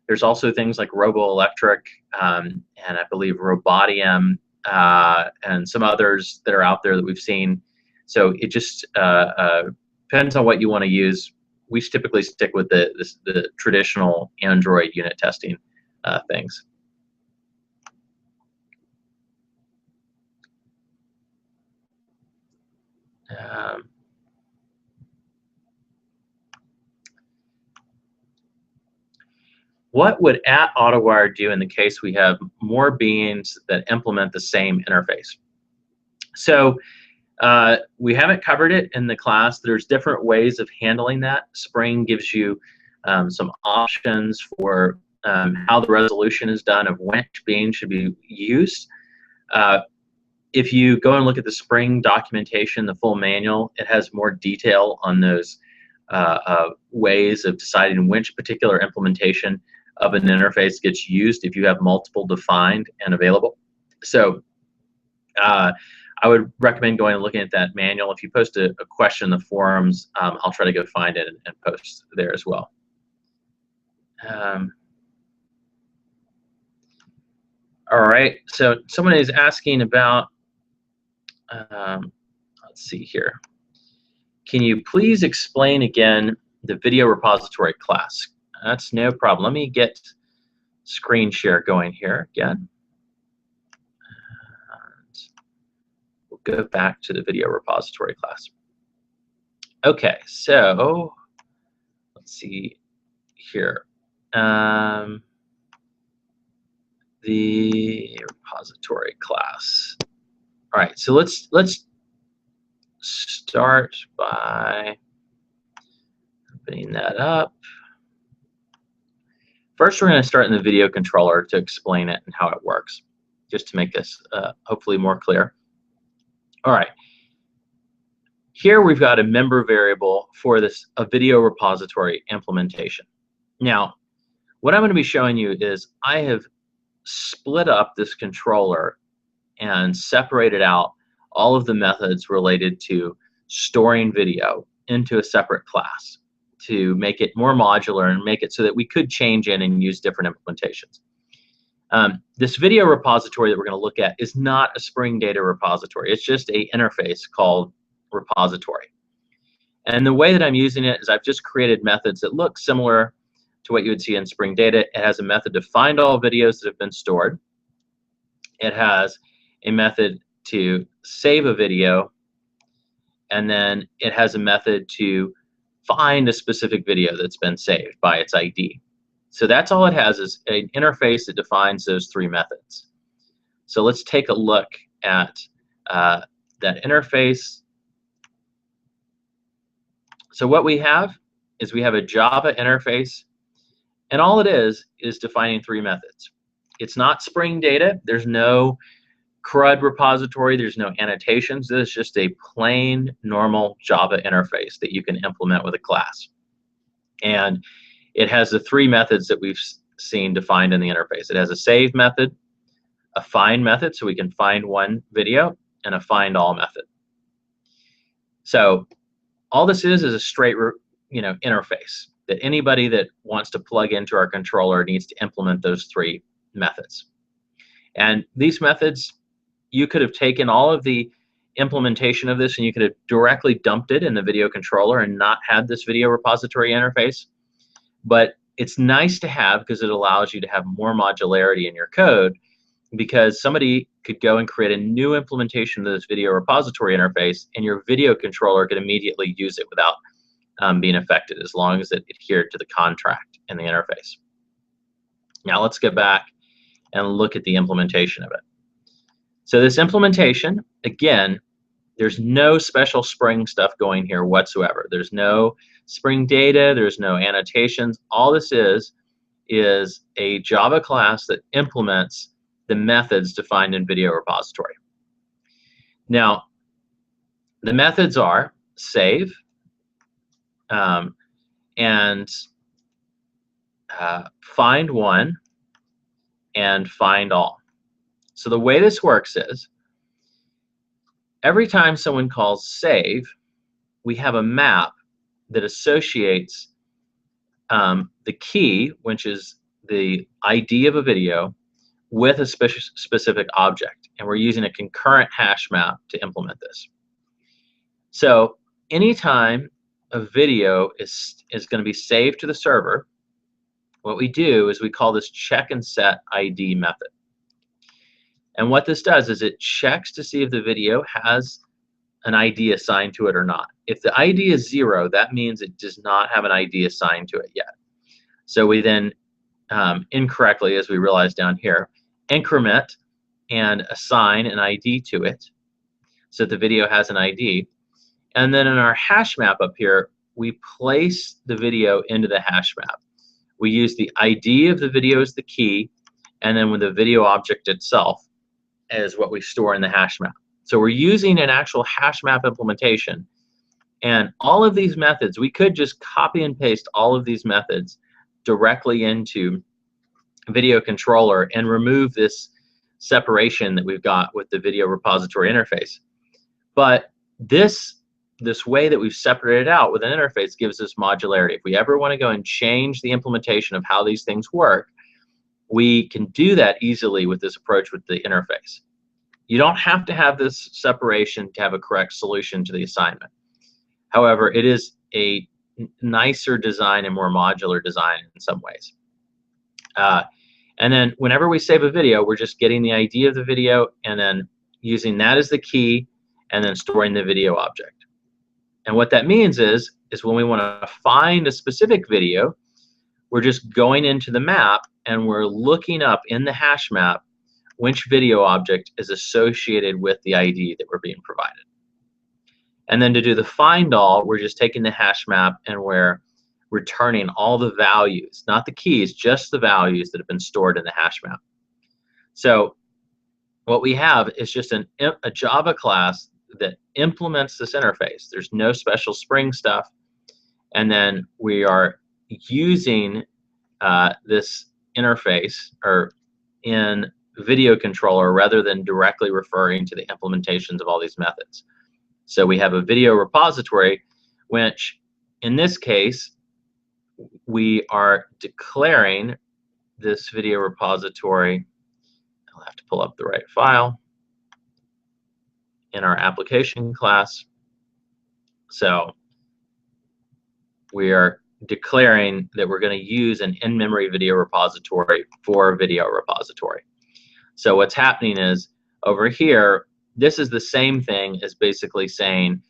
There's also things like RoboElectric and I believe Robotium and some others that are out there that we've seen. So it just depends on what you want to use. We typically stick with the traditional Android unit testing things. What would @AutoWire do in the case we have more beans that implement the same interface? So we haven't covered it in the class. There's different ways of handling that. Spring gives you some options for how the resolution is done of which bean should be used. If you go and look at the Spring documentation, the full manual, it has more detail on those ways of deciding which particular implementation of an interface gets used if you have multiple defined and available. So I would recommend going and looking at that manual. If you post a question in the forums, I'll try to go find it and post there as well. All right, so someone is asking about, let's see here. Can you please explain again the video repository class? That's no problem. Let me get screen share going here again. And we'll go back to the video repository class. Okay, so let's see here. The repository class. All right, so let's start by opening that up. First, we're going to start in the video controller to explain it and how it works, just to make this hopefully more clear. All right. Here we've got a member variable for a video repository implementation. Now, what I'm going to be showing you is I have split up this controller and separated out all of the methods related to storing video into a separate class to make it more modular and make it so that we could change in and use different implementations. This video repository that we're going to look at is not a Spring Data repository. It's just an interface called repository. And the way that I'm using it is I've just created methods that look similar to what you would see in Spring Data. It has a method to find all videos that have been stored. It has a method to save a video, and then it has a method to find a specific video that's been saved by its ID. So that's all it has, is an interface that defines those three methods. So let's take a look at that interface. So what we have is we have a Java interface, and all it is defining three methods. It's not Spring Data. There's no CRUD repository. There's no annotations. This is just a plain, normal Java interface that you can implement with a class. And it has the three methods that we've seen defined in the interface. It has a save method, a find method, so we can find one video, and a find all method. So all this is a straight, interface that anybody that wants to plug into our controller needs to implement those three methods. And these methods, you could have taken all of the implementation of this and you could have directly dumped it in the video controller and not had this video repository interface. But it's nice to have because it allows you to have more modularity in your code, because somebody could go and create a new implementation of this video repository interface and your video controller could immediately use it without being affected, as long as it adhered to the contract in the interface. Now let's get back and look at the implementation of it. So this implementation, again, there's no special Spring stuff going here whatsoever. There's no Spring Data, there's no annotations. All this is a Java class that implements the methods defined in video repository. Now, the methods are save and find one and find all. So the way this works is every time someone calls save, we have a map that associates the key, which is the ID of a video, with a specific object. And we're using a concurrent hash map to implement this. So anytime a video is going to be saved to the server, what we do is we call this check and set ID method. And what this does is it checks to see if the video has an ID assigned to it or not. If the ID is 0, that means it does not have an ID assigned to it yet. So we then incorrectly, as we realize down here, increment and assign an ID to it so that the video has an ID. And then in our hash map up here, we place the video into the hash map. We use the ID of the video as the key, and then with the video object itself as what we store in the hash map. So we're using an actual hash map implementation. And all of these methods, we could just copy and paste all of these methods directly into video controller and remove this separation that we've got with the video repository interface. But this way that we've separated out with an interface gives us modularity. If we ever want to go and change the implementation of how these things work, we can do that easily with this approach with the interface. You don't have to have this separation to have a correct solution to the assignment. However, it is a nicer design and more modular design in some ways. And then whenever we save a video, we're just getting the ID of the video and then using that as the key and then storing the video object. And what that means is when we want to find a specific video, we're just going into the map and we're looking up in the hash map which video object is associated with the ID that we're being provided. And then to do the find all, we're just taking the hash map and we're returning all the values, not the keys, just the values that have been stored in the hash map. So what we have is just a Java class that implements this interface. There's no special Spring stuff. And then we are using this interface in video controller rather than directly referring to the implementations of all these methods. So we have a video repository, which in this case, we are declaring this video repository. I'll have to pull up the right file in our application class. So we are declaring that we're going to use an in-memory video repository for video repository. So what's happening is over here, this is the same thing as basically saying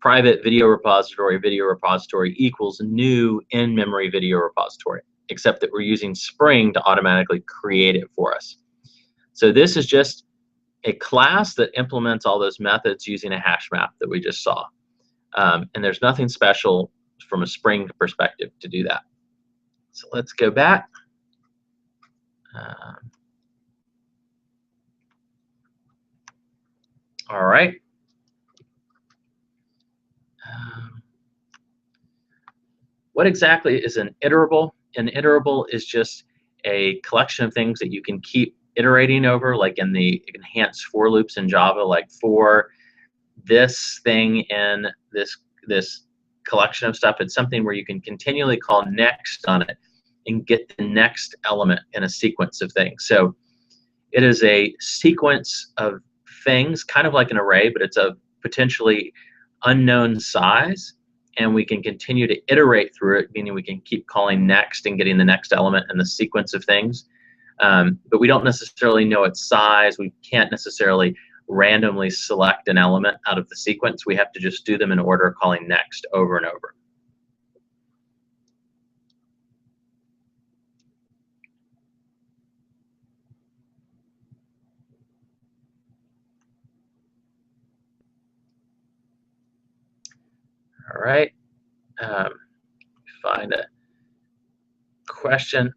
private video repository equals new in-memory video repository, except that we're using Spring to automatically create it for us. So this is just a class that implements all those methods using a hash map that we just saw. And there's nothing special from a Spring perspective to do that. So let's go back. All right. What exactly is an iterable? An iterable is just a collection of things that you can keep iterating over, like in the enhanced for loops in Java, like for this thing in this collection of stuff. It's something where you can continually call next on it and get the next element in a sequence of things. So it is a sequence of things, kind of like an array, but it's a potentially unknown size, and we can continue to iterate through it, meaning we can keep calling next and getting the next element in the sequence of things. But we don't necessarily know its size. We can't necessarily randomly select an element out of the sequence. We have to just do them in order, calling next over and over. All right. Find a question.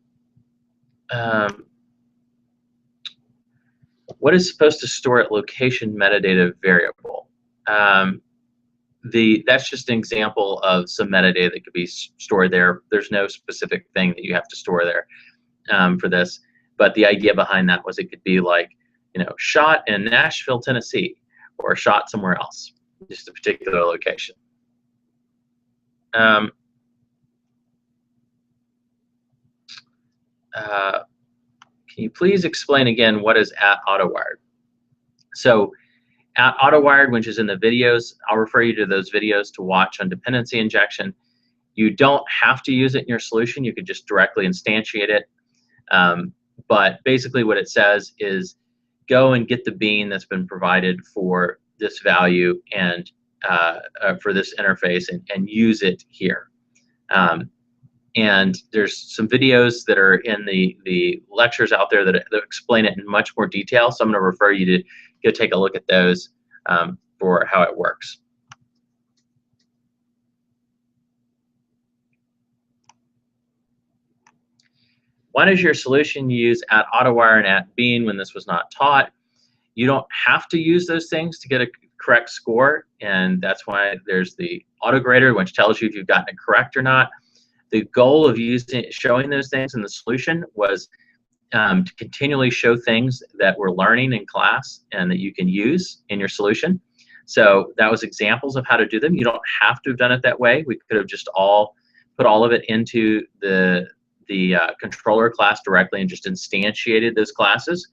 What is supposed to store at location metadata variable? That's just an example of some metadata that could be stored there. There's no specific thing that you have to store there for this. But the idea behind that was it could be like, shot in Nashville, Tennessee, or shot somewhere else, just a particular location. Can you please explain again what is @AutoWired? So @AutoWired, which is in the videos, I'll refer you to those videos to watch on dependency injection. You don't have to use it in your solution. You could just directly instantiate it. But basically what it says is go and get the bean that's been provided for this value and for this interface and use it here. And there's some videos that are in the lectures out there that explain it in much more detail. So I'm going to refer you to go take a look at those for how it works. Why does your solution use @AutoWire and @Bean when this was not taught? You don't have to use those things to get a correct score, and that's why there's the autograder, which tells you if you've gotten it correct or not. The goal of showing those things in the solution was to continually show things that we're learning in class and that you can use in your solution. So that was examples of how to do them. You don't have to have done it that way. We could have just put all of it into the controller class directly and just instantiated those classes,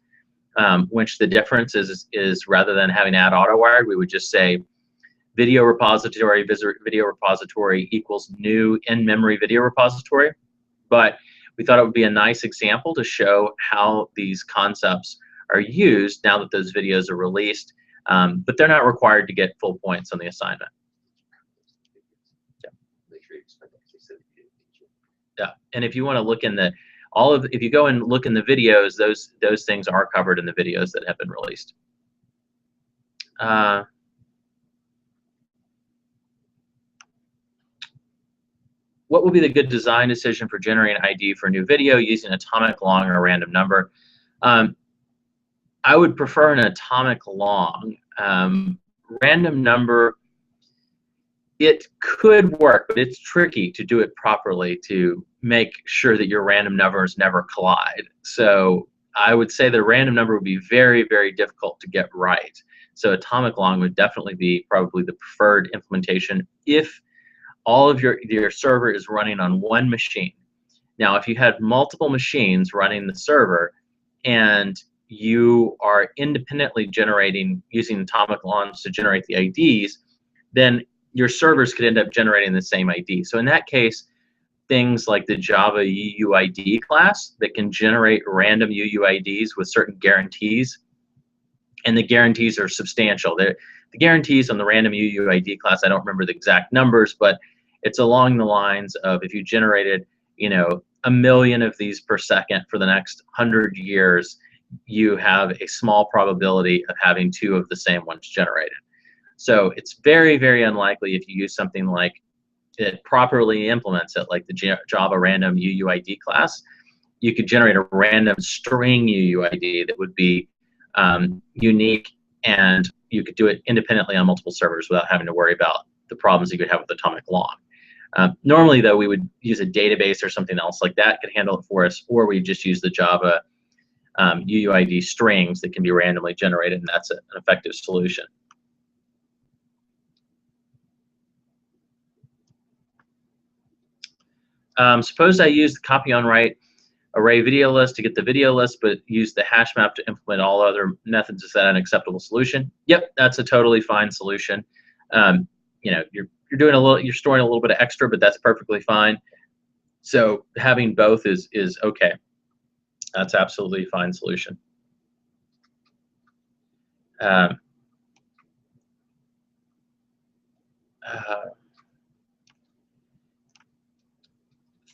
which the difference is rather than having @AutoWired, we would just say video repository equals new in-memory video repository. But we thought it would be a nice example to show how these concepts are used now that those videos are released, but they're not required to get full points on the assignment. Yeah, and if you want to look in if you go and look in the videos, those things are covered in the videos that have been released. What would be the good design decision for generating ID for a new video using atomic long or a random number? I would prefer an atomic long. Random number, it could work, but it's tricky to do it properly to make sure that your random numbers never collide. So I would say the random number would be very, very difficult to get right. So atomic long would definitely be probably the preferred implementation if all of your server is running on one machine. Now, if you had multiple machines running the server and you are independently generating using atomic longs to generate the IDs, then your servers could end up generating the same ID. So in that case, things like the Java UUID class that can generate random UUIDs with certain guarantees, and the guarantees are substantial. The guarantees on the random UUID class, I don't remember the exact numbers, but it's along the lines of if you generated, 1 million of these per second for the next 100 years, you have a small probability of having 2 of the same ones generated. So it's very, very unlikely if you use something like it properly implements it, like the Java random UUID class, you could generate a random string UUID that would be unique, and you could do it independently on multiple servers without having to worry about the problems you could have with atomic long. Normally, though, we would use a database or something else like that could handle it for us, or we just use the Java UUID strings that can be randomly generated, and that's an effective solution. Suppose I use the copy on write array video list to get the video list, but use the hash map to implement all other methods. Is that an acceptable solution? Yep, that's a totally fine solution. You're doing you're storing a little bit of extra, but that's perfectly fine. So having both is okay. That's absolutely a fine solution.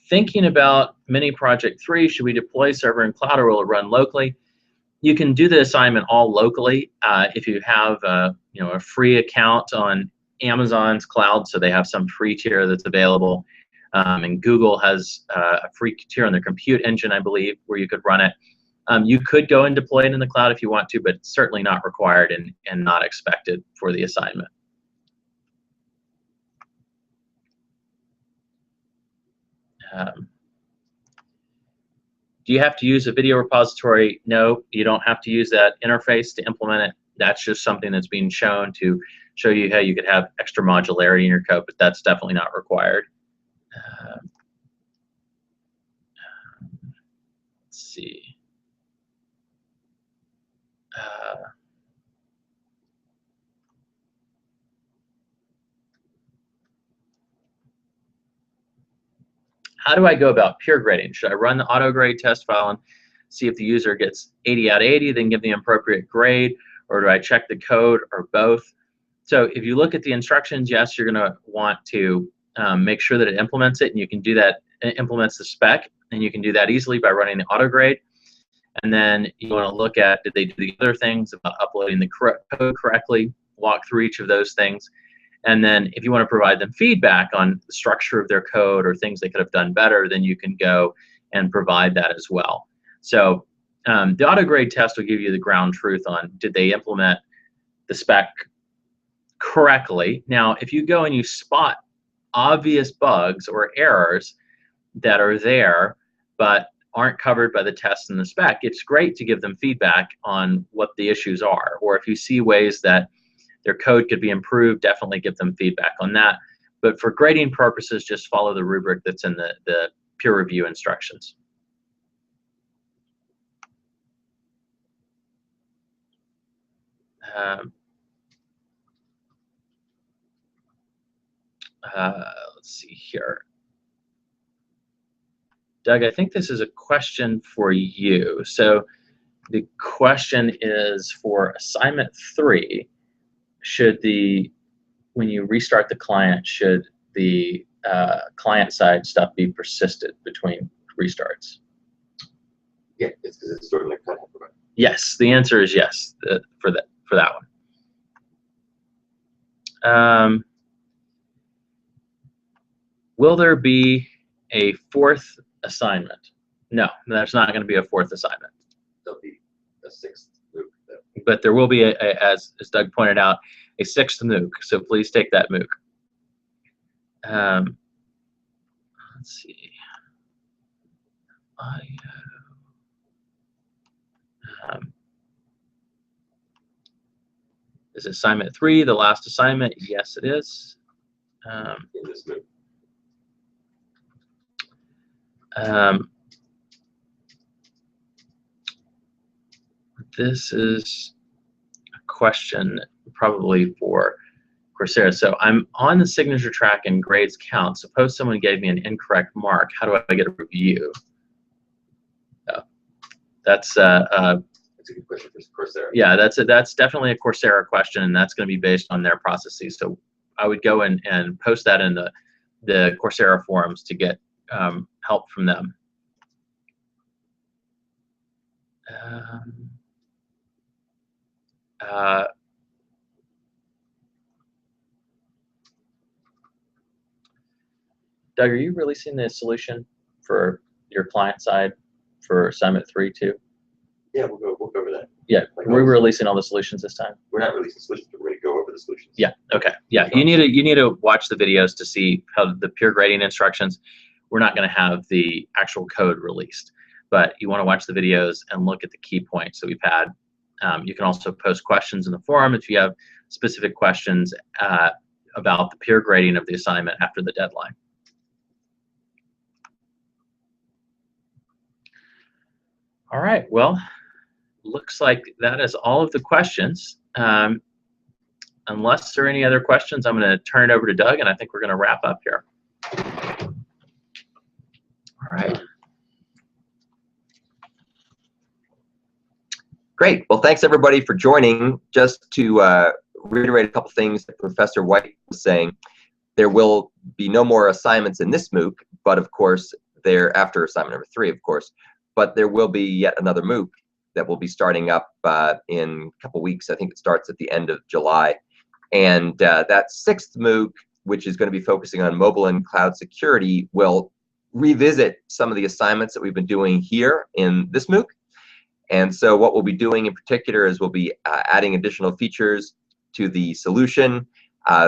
Thinking about mini project 3, should we deploy server in cloud or will it run locally? You can do the assignment all locally if you have a free account on Amazon's cloud, so they have some free tier that's available, and Google has a free tier on their compute engine, I believe, where you could run it. You could go and deploy it in the cloud if you want to, but it's certainly not required and not expected for the assignment. Do you have to use a video repository? No, you don't have to use that interface to implement it. That's just something that's being shown to show you how you could have extra modularity in your code, but that's definitely not required. Let's see. How do I go about peer grading? Should I run the auto grade test file and see if the user gets 80 out of 80, then give the appropriate grade, or do I check the code, or both? So if you look at the instructions, yes, you're going to want to make sure that it implements it, and you can do that. It implements the spec, and you can do that easily by running the auto grade. And then you want to look at, did they do the other things about uploading the code correctly, walk through each of those things. And then if you want to provide them feedback on the structure of their code or things they could have done better, then you can go and provide that as well. So the auto grade test will give you the ground truth on, did they implement the spec correctly? Now, if you go and you spot obvious bugs or errors that are there but aren't covered by the test and the spec, it's great to give them feedback on what the issues are. Or if you see ways that their code could be improved, definitely give them feedback on that. But for grading purposes, just follow the rubric that's in the peer review instructions. Let's see here. Doug, I think this is a question for you. So the question is for assignment 3, when you restart the client, should the client side stuff be persisted between restarts? Yeah, it's because it's stored in the client. Yes, the answer is yes for that one. Will there be a 4th assignment? No, there's not going to be a 4th assignment. There'll be a 6th MOOC. But there will be, as Doug pointed out, a 6th MOOC. So please take that MOOC. Let's see. Is assignment 3 the last assignment? Yes, it is. In this MOOC. This is a question probably for Coursera. So I'm on the signature track and grades count. Suppose someone gave me an incorrect mark. How do I get a review? Oh, that's a good question for Coursera. Yeah, that's definitely a Coursera question, and that's going to be based on their processes. So I would go and post that in the Coursera forums to get help from them. Doug, are you releasing the solution for your client side for assignment 3 too? Yeah, we'll go over that. Yeah, we're releasing all the solutions this time. We're not releasing solutions, but we're going to go over the solutions. Yeah. Okay. Yeah, you need to watch the videos to see how the peer grading instructions. We're not going to have the actual code released, but you want to watch the videos and look at the key points that we've had. You can also post questions in the forum if you have specific questions about the peer grading of the assignment after the deadline. All right, well, looks like that is all of the questions. Unless there are any other questions, I'm going to turn it over to Doug, and I think we're going to wrap up here. All right. Great. Well, thanks everybody for joining. Just to reiterate a couple things that Professor White was saying, there will be no more assignments in this MOOC, but of course, they're after assignment number 3, of course. But there will be yet another MOOC that will be starting up in a couple weeks. I think it starts at the end of July. And that 6th MOOC, which is going to be focusing on mobile and cloud security, will revisit some of the assignments that we've been doing here in this MOOC. And so what we'll be doing in particular is we'll be adding additional features to the solution,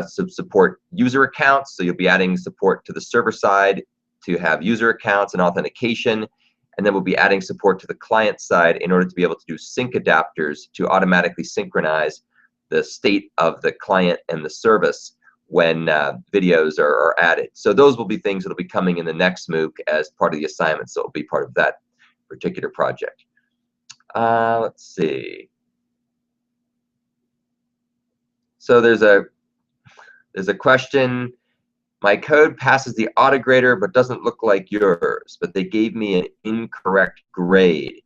support user accounts. So you'll be adding support to the server side to have user accounts and authentication. And then we'll be adding support to the client side in order to be able to do sync adapters to automatically synchronize the state of the client and the service when videos are added. So those will be things that will be coming in the next MOOC as part of the assignment. So it'll be part of that particular project. Let's see. So there's a question. My code passes the autograder but doesn't look like yours, but they gave me an incorrect grade.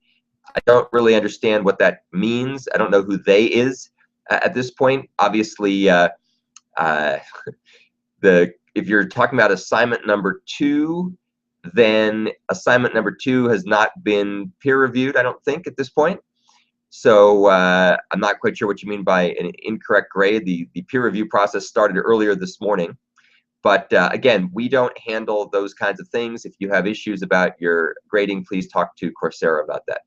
I don't really understand what that means. I don't know who they is at this point. Obviously, if you're talking about assignment number 2, then assignment number 2 has not been peer reviewed, I don't think, at this point. So I'm not quite sure what you mean by an incorrect grade. The peer review process started earlier this morning. But again, we don't handle those kinds of things. If you have issues about your grading, please talk to Coursera about that.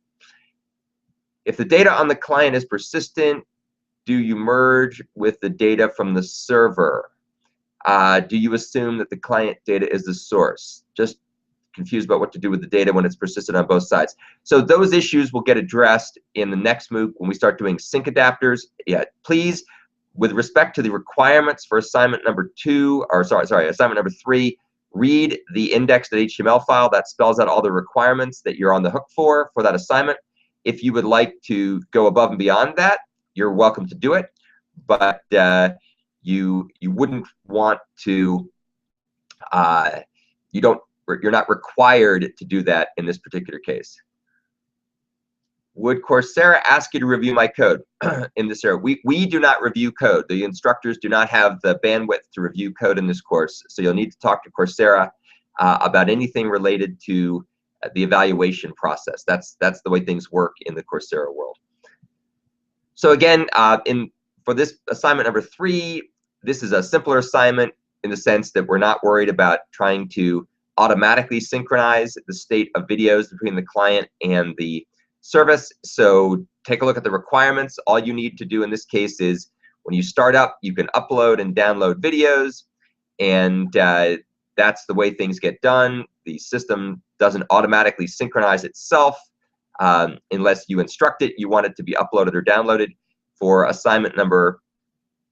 If the data on the client is persistent, do you merge with the data from the server? Do you assume that the client data is the source? Just confused about what to do with the data when it's persistent on both sides. So those issues will get addressed in the next MOOC when we start doing sync adapters. Yeah, please. With respect to the requirements for assignment number 2, or sorry, assignment number 3, read the index.html file that spells out all the requirements that you're on the hook for that assignment. If you would like to go above and beyond that, you're welcome to do it, but you wouldn't want to. You're not required to do that in this particular case. Would Coursera ask you to review my code in this area? We do not review code. The instructors do not have the bandwidth to review code in this course. So you'll need to talk to Coursera about anything related to the evaluation process. That's the way things work in the Coursera world. So again, for this assignment number 3, this is a simpler assignment in the sense that we're not worried about trying to automatically synchronize the state of videos between the client and the service. So take a look at the requirements. All you need to do in this case is when you start up, you can upload and download videos, and that's the way things get done. The system doesn't automatically synchronize itself unless you instruct it. You want it to be uploaded or downloaded. For assignment number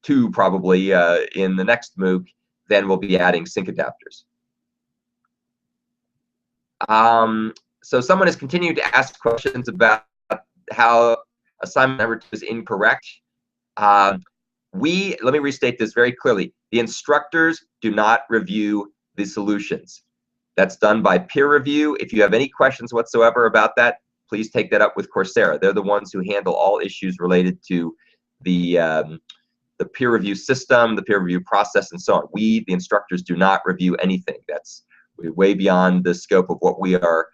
2 probably in the next MOOC, then we'll be adding sync adapters. So someone has continued to ask questions about how assignment number 2 is incorrect. Let me restate this very clearly. The instructors do not review the solutions. That's done by peer review. If you have any questions whatsoever about that, please take that up with Coursera. They're the ones who handle all issues related to the peer review system, the peer review process, and so on. We, the instructors, do not review anything. That's way beyond the scope of what we are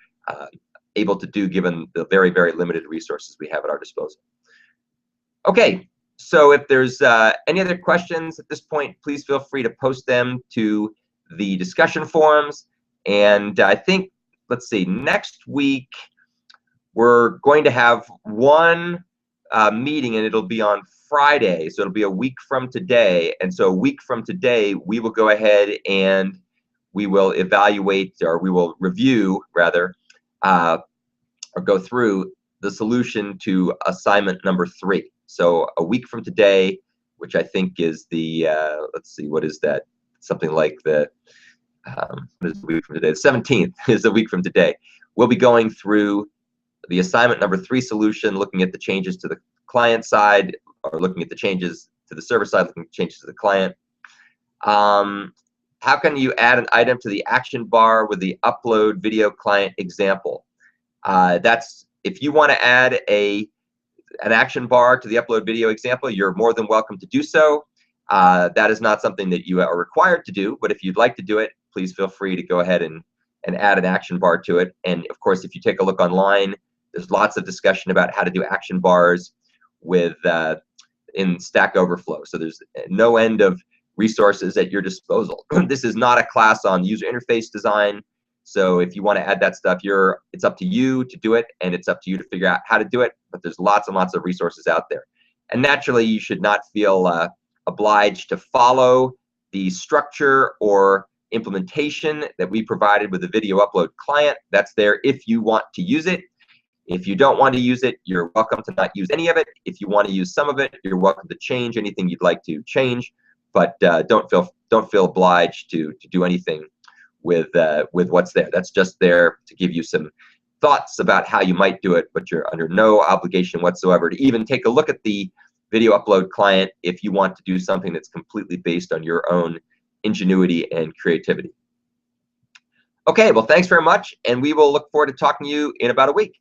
able to do given the very, very limited resources we have at our disposal. Okay, so if there's any other questions at this point, please feel free to post them to the discussion forums. And I think, let's see, next week we're going to have one meeting, and it'll be on Friday, so it'll be a week from today. And so a week from today, we will go ahead and we will evaluate, or we will review, rather, or go through the solution to assignment number 3. So a week from today, which I think is the, let's see, what is that? Something like the, what is the week from today? The 17th is a week from today. We'll be going through the assignment number 3 solution, looking at the changes to the client side, or looking at the changes to the server side, looking at changes to the client. How can you add an item to the action bar with the upload video client example? That's, if you want to add an action bar to the upload video example, you're more than welcome to do so. That is not something that you are required to do, but if you'd like to do it, please feel free to go ahead and add an action bar to it. And of course, if you take a look online, there's lots of discussion about how to do action bars with in Stack Overflow. So there's no end of resources at your disposal. This is not a class on user interface design. So if you want to add that stuff, it's up to you to do it, and it's up to you to figure out how to do it. But there's lots and lots of resources out there. And naturally, you should not feel obliged to follow the structure or implementation that we provided with the video upload client. That's there if you want to use it. If you don't want to use it, you're welcome to not use any of it. If you want to use some of it, you're welcome to change anything you'd like to change. But don't feel obliged to do anything with what's there. That's just there to give you some thoughts about how you might do it, but you're under no obligation whatsoever to even take a look at the video upload client if you want to do something that's completely based on your own ingenuity and creativity. Okay, well, thanks very much, and we will look forward to talking to you in about a week.